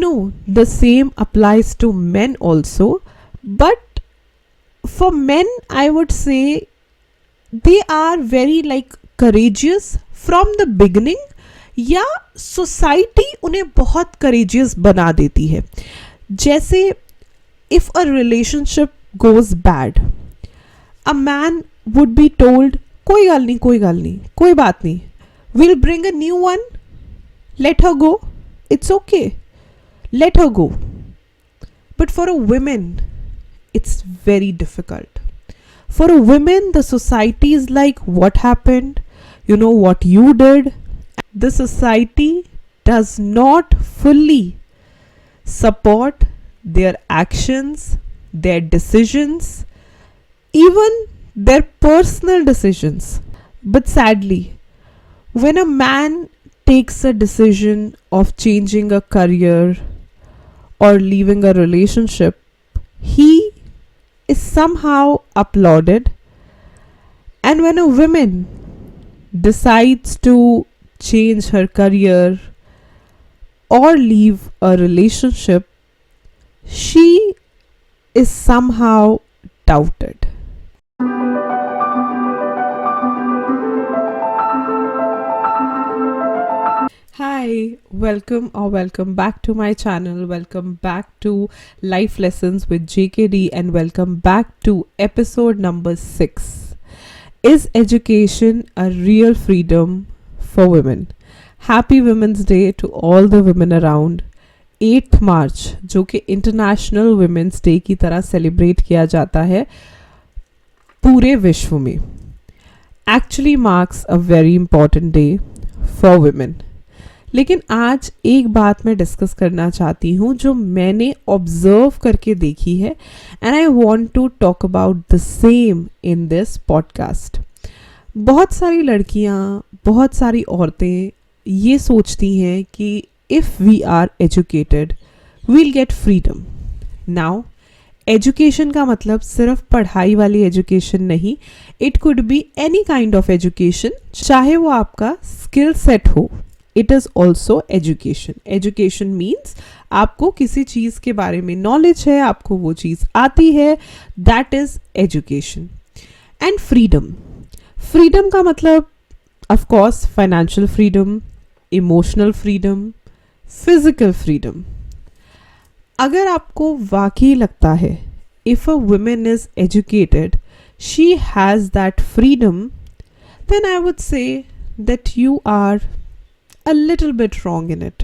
know the same applies to men also, but for men, I would say they are very like courageous from the beginning, या society उन्हें बहुत courageous बना देती है. जैसे if a relationship goes bad, a man would be told कोई गाल नहीं, कोई गाल नहीं, कोई बात नहीं, we'll bring a new one, let her go, it's okay, let her go. But for a woman, it's very difficult. For a woman, the society is like, what happened? You know what you did? The society does not fully support their actions, their decisions, even their personal decisions. But sadly, when a man takes a decision of changing a career or leaving a relationship, he is somehow applauded. And when a woman decides to change her career or leave a relationship, she is somehow doubted. Hi, welcome back to my channel. Welcome back to Life Lessons with JKD, and welcome back to episode number 6. Is education a real freedom for women? Happy Women's Day to all the women around. 8th मार्च जो कि international women's day की तरह celebrate किया जाता है पूरे विश्व में, actually marks a very important day for women. लेकिन आज एक बात मैं डिस्कस करना चाहती हूँ जो मैंने ऑब्जर्व करके देखी है, and I want to talk about the same in this podcast. बहुत सारी लड़कियाँ, बहुत औरतें ये सोचती हैं कि if we are educated, we'll get freedom. Now, education का मतलब सिर्फ पढ़ाई वाली एजुकेशन नहीं, it could be any kind of education, चाहे वो आपका skill set हो. It is also education. Education means आपको किसी चीज़ के बारे में knowledge है, आपको वो चीज़ आती है, that is education. And freedom. Freedom का मतलब of course financial freedom, emotional freedom, physical freedom. अगर आपको वाकई लगता है if a woman is educated she has that freedom, then I would say that you are a little bit wrong in it.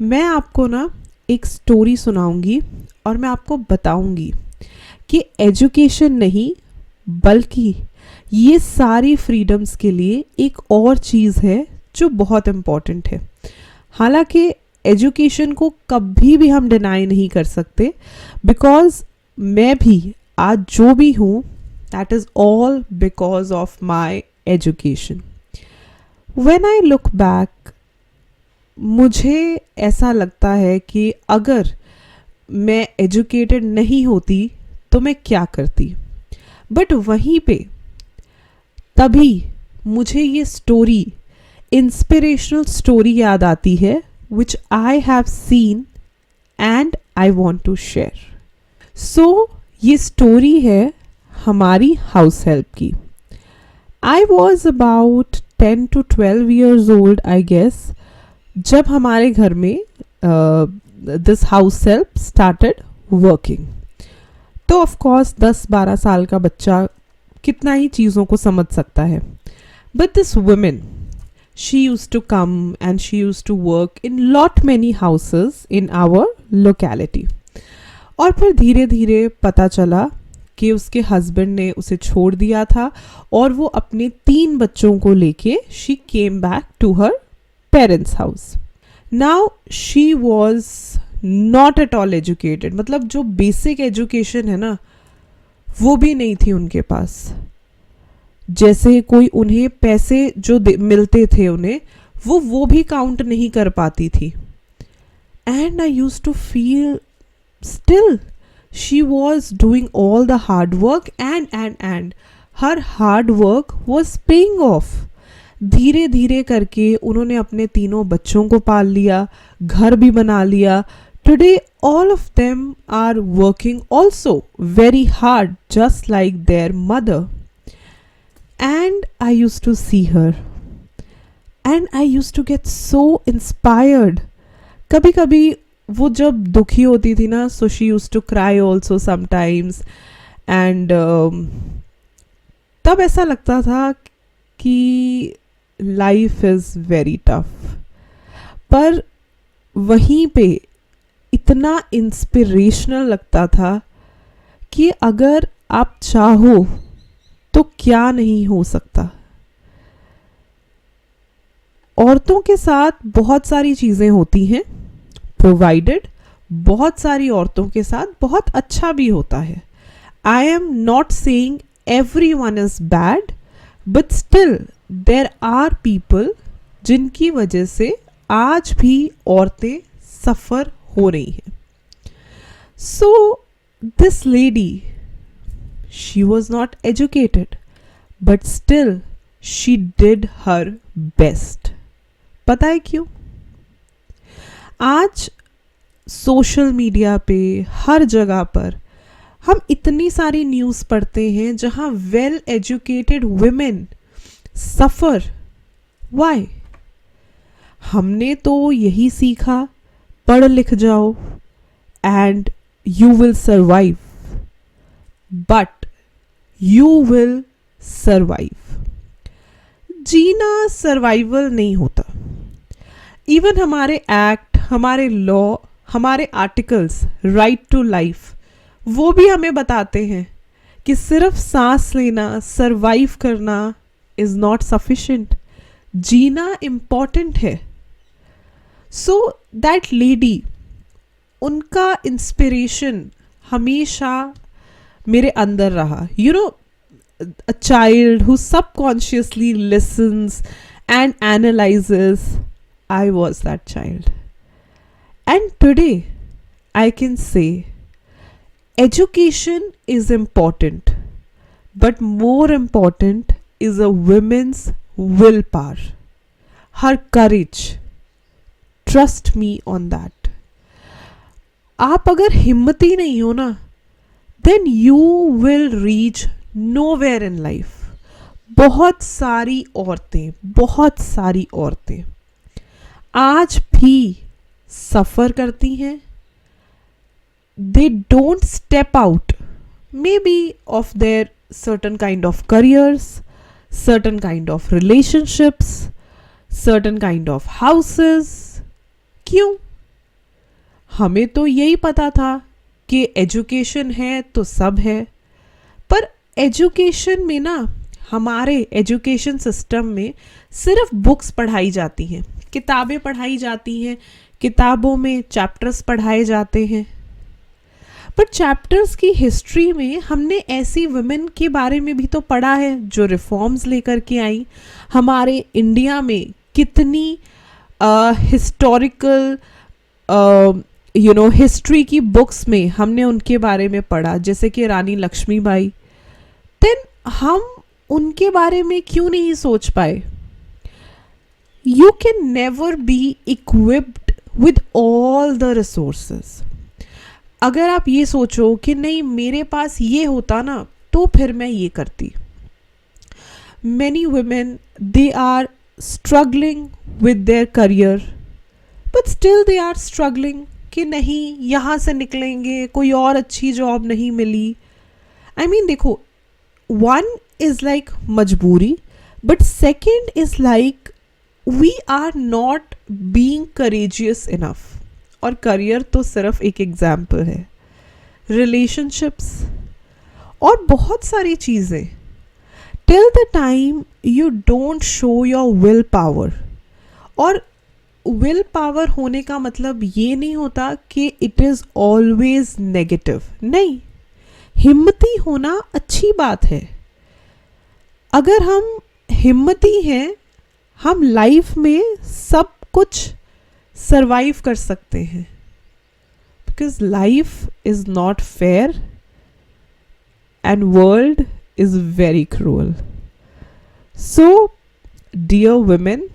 मैं आपको ना एक स्टोरी सुनाऊंगी और मैं आपको बताऊंगी कि एजुकेशन नहीं बल्कि ये सारी फ्रीडम्स के लिए एक और चीज़ है जो बहुत इम्पॉर्टेंट है. हालांकि एजुकेशन को कभी भी हम डिनाई नहीं कर सकते, बिकॉज मैं भी आज जो भी हूँ that is all because of my education. When I look back, मुझे ऐसा लगता है कि अगर मैं एजुकेटेड नहीं होती तो मैं क्या करती. बट वहीं पे तभी मुझे ये स्टोरी, इंस्पिरेशनल स्टोरी याद आती है which I have seen and I want to share. So ये स्टोरी है हमारी हाउस हेल्प की. I was about 10 to 12 years old I guess जब हमारे घर में this house help started working. तो of course 10-12 साल का बच्चा कितना ही चीज़ों को समझ सकता है. But this woman, she used to come and she used to work in lot many houses in our locality. और फिर धीरे धीरे पता चला कि उसके हस्बैंड ने उसे छोड़ दिया था और वो अपने 3 बच्चों को लेके she came back to her parents' house. Now she was not at all educated. मतलब जो बेसिक एजुकेशन है ना वो भी नहीं थी उनके पास. जैसे कोई उन्हें पैसे जो मिलते थे उन्हें वो भी काउंट नहीं कर पाती थी. And I used to feel still she was doing all the hard work and her hard work was paying off. धीरे धीरे करके उन्होंने अपने तीनों बच्चों को पाल लिया, घर भी बना लिया. Today all of them are working also very hard just like their mother. And I used to see her and I used to get so inspired. कभी कभी वो जब दुखी होती थी ना, so she used to cry also sometimes. And तब ऐसा लगता था कि लाइफ इज़ वेरी टफ. पर वहीं पे इतना इंस्पिरेशनल लगता था कि अगर आप चाहो तो क्या नहीं हो सकता. औरतों के साथ बहुत सारी चीज़ें होती हैं, प्रोवाइडेड बहुत सारी औरतों के साथ बहुत अच्छा भी होता है. I am not saying everyone is bad, but still there are people जिनकी वजह से आज भी औरतें सफ़र हो रही हैं. So this lady, she was not educated, but still she did her best. पता है क्यों? आज सोशल मीडिया पे हर जगह पर हम इतनी सारी न्यूज़ पढ़ते हैं जहाँ well educated women suffer. Why? हमने तो यही सीखा, पढ़ लिख जाओ and you will survive. But you will survive. जीना सर्वाइवल नहीं होता. इवन हमारे एक्ट, हमारे लॉ, हमारे आर्टिकल्स, राइट टू लाइफ, वो भी हमें बताते हैं कि सिर्फ सांस लेना, सरवाइव करना इज़ नॉट सफिशिएंट. जीना इम्पॉर्टेंट है. सो दैट लेडी, उनका इंस्पिरेशन हमेशा मेरे अंदर रहा. You know, a child who subconsciously listens and analyses. I was that child. And today I can say education is important, but more important is a woman's willpower, her courage. Trust me on that. आप अगर हिम्मती नहीं हो ना, then you will reach nowhere in life. बहुत सारी औरतें आज भी सफ़र करती हैं. They don't step out, maybe of their certain kind of careers, certain kind of relationships, certain kind of houses. क्यों? हमें तो यही पता था कि एजुकेशन है तो सब है. पर एजुकेशन में ना, हमारे एजुकेशन सिस्टम में सिर्फ बुक्स पढ़ाई जाती हैं, किताबें पढ़ाई जाती हैं, किताबों में चैप्टर्स पढ़ाए जाते हैं. पर चैप्टर्स की हिस्ट्री में हमने ऐसी वुमेन के बारे में भी तो पढ़ा है जो रिफॉर्म्स लेकर के आई. हमारे इंडिया में कितनी हिस्टोरिकल हिस्ट्री की बुक्स में हमने उनके बारे में पढ़ा, जैसे कि रानी लक्ष्मीबाई. देन हम उनके बारे में क्यों नहीं सोच पाए? You can never be equipped with all the resources. अगर आप ये सोचो कि नहीं मेरे पास ये होता ना तो फिर मैं ये करती. Many women, they are struggling with their career, but still they are struggling कि नहीं यहाँ से निकलेंगे, कोई और अच्छी जॉब नहीं मिली. I mean देखो, one is like मजबूरी, but second is like we are not being courageous enough. और करियर तो सिर्फ एक एग्जाम्पल है. रिलेशनशिप्स और बहुत सारी चीज़ें. Till the time you don't show your will power. और विल पावर होने का मतलब ये नहीं होता कि इट इज़ ऑलवेज नेगेटिव. नहीं, हिम्मती होना अच्छी बात है. अगर हम हिम्मती हैं, हम लाइफ में सब कुछ सरवाइव कर सकते हैं. Because life is not fair and world is very cruel. So dear women,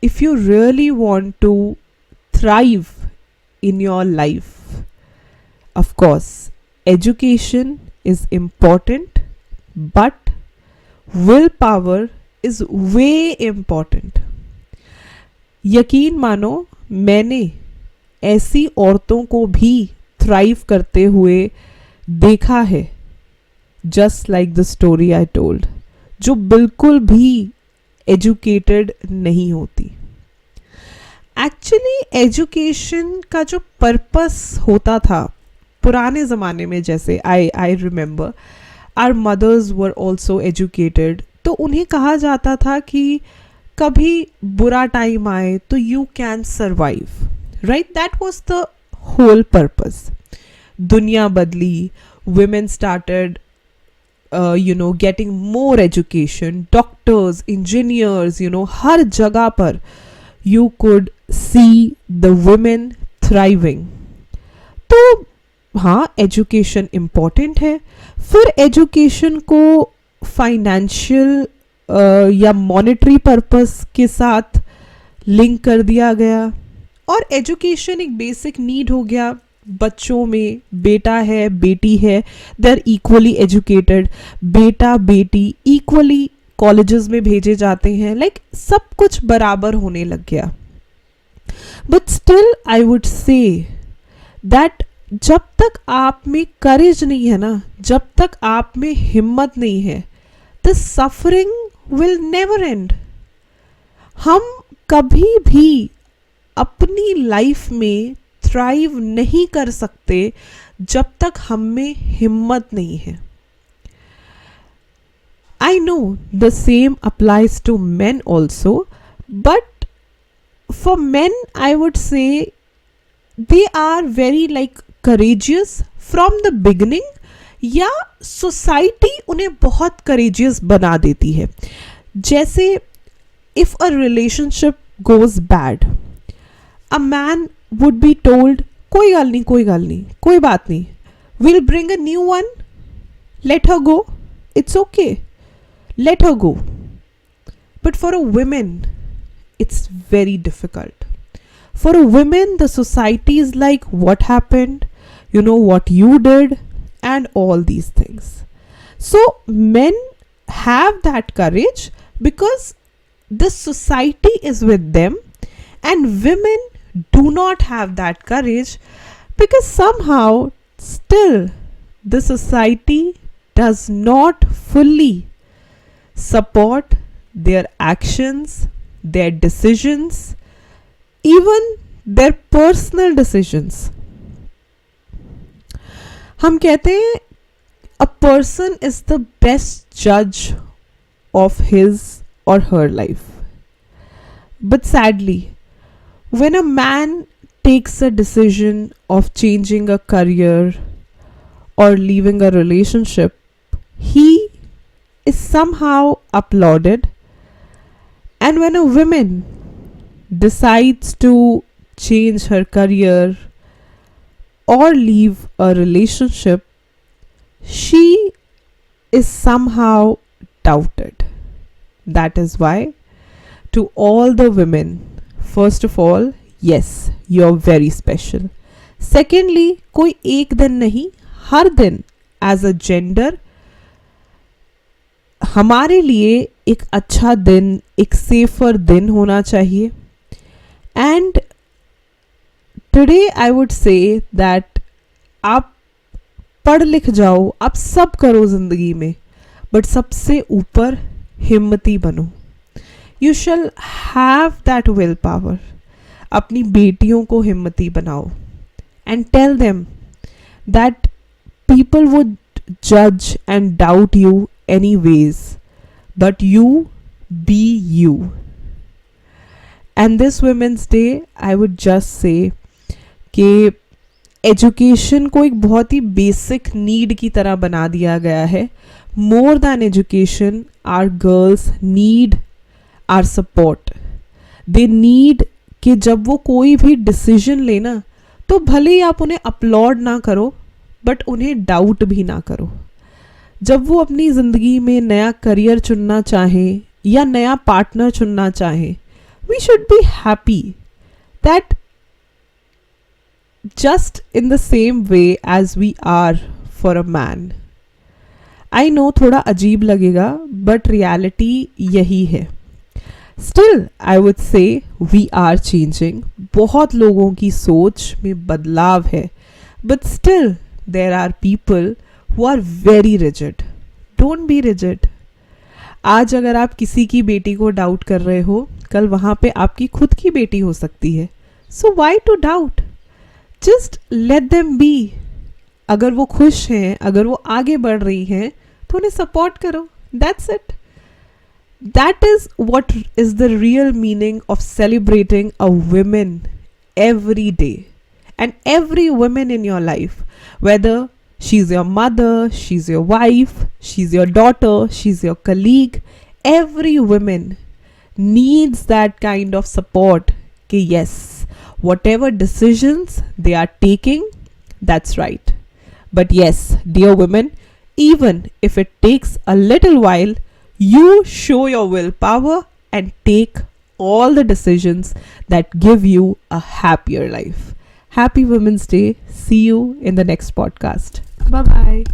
if you really want to thrive in your life, of course, education is important, but willpower is way important. यकीन मानो, मैंने ऐसी औरतों को भी thrive करते हुए देखा है, just like the story I told, जो बिल्कुल भी एजुकेटेड नहीं होती. एक्चुअली एजुकेशन का जो पर्पस होता था पुराने ज़माने में, जैसे I remember our mothers were also educated, तो उन्हें कहा जाता था कि कभी बुरा टाइम आए तो you can survive, right. That was the whole purpose. दुनिया बदली, women started getting more education, doctors, engineers, हर जगह पर you could see the women thriving. तो हाँ, एजुकेशन इम्पॉर्टेंट है. फिर एजुकेशन को फाइनेंशियल या मॉनेटरी पर्पस के साथ लिंक कर दिया गया, और एजुकेशन एक बेसिक नीड हो गया. बच्चों में बेटा है, बेटी है, दे आर इक्वली एजुकेटेड. बेटा बेटी इक्वली कॉलेजेस में भेजे जाते हैं, लाइक सब कुछ बराबर होने लग गया. But still I would say that जब तक आप में करेज नहीं है ना, जब तक आप में हिम्मत नहीं है, the suffering will never and. हम कभी भी अपनी लाइफ में थ्राइव नहीं कर सकते जब तक हम में हिम्मत नहीं है. I know the same applies to men also, but for men I would say they are very like courageous from the beginning, या सोसाइटी उन्हें बहुत courageous बना देती है. जैसे if a relationship goes bad, a man would be told कोई गल नहीं, कोई गल नहीं, कोई बात नहीं, we'll bring a new one, let her go, it's okay, let her go. But for a woman it's very difficult. For a woman, the society is like, what happened, what you did, and all these things. So men have that courage because the society is with them, and women do not have that courage because somehow still the society does not fully support their actions, their decisions, even their personal decisions. हम कहते हैं a person is the best judge of his or her life. But sadly, when a man takes a decision of changing a career or leaving a relationship, he is somehow applauded. And when a woman decides to change her career or leave a relationship, she is somehow doubted. That is why, to all the women, first of all, yes, you're very special. Secondly, कोई एक दिन नहीं, हर दिन as a gender हमारे लिए एक अच्छा दिन, एक सेफर दिन होना चाहिए. And today I would say that आप पढ़ लिख जाओ, आप सब करो ज़िंदगी में, बट सबसे ऊपर हिम्मती बनो. You shall have that willpower. अपनी बेटियों को हिम्मती बनाओ. And tell them that people would judge and doubt you anyways, but you be you. And this Women's Day, I would just say कि एजुकेशन को एक बहुत ही बेसिक नीड की तरह बना दिया गया है. More than education, our girls need our support. They need कि जब वो कोई भी डिसीजन लेना, तो भले ही आप उन्हें अपलॉड ना करो, बट उन्हें डाउट भी ना करो. जब वो अपनी ज़िंदगी में नया करियर चुनना चाहें या नया पार्टनर चुनना चाहें, we should be happy that just in the same way as we are for a man. I know थोड़ा अजीब लगेगा but reality यही है. Still I would say we are changing. बहुत लोगों की सोच में बदलाव है, but still there are people who are very rigid. Don't be rigid. आज अगर आप किसी की बेटी को डाउट कर रहे हो, कल वहाँ पे आपकी खुद की बेटी हो सकती है. So why to doubt? Just let them be. अगर वो खुश हैं, अगर वो आगे बढ़ रही हैं, तो उन्हें सपोर्ट करो. That's it. That is what is the real meaning of celebrating a women every day and every woman in your life, whether she's your mother, she's your wife, she's your daughter, she's your colleague, every woman needs that kind of support. कि yes, whatever decisions they are taking, that's right. But yes, dear women, even if it takes a little while, you show your willpower and take all the decisions that give you a happier life. Happy Women's Day. See you in the next podcast. Bye bye.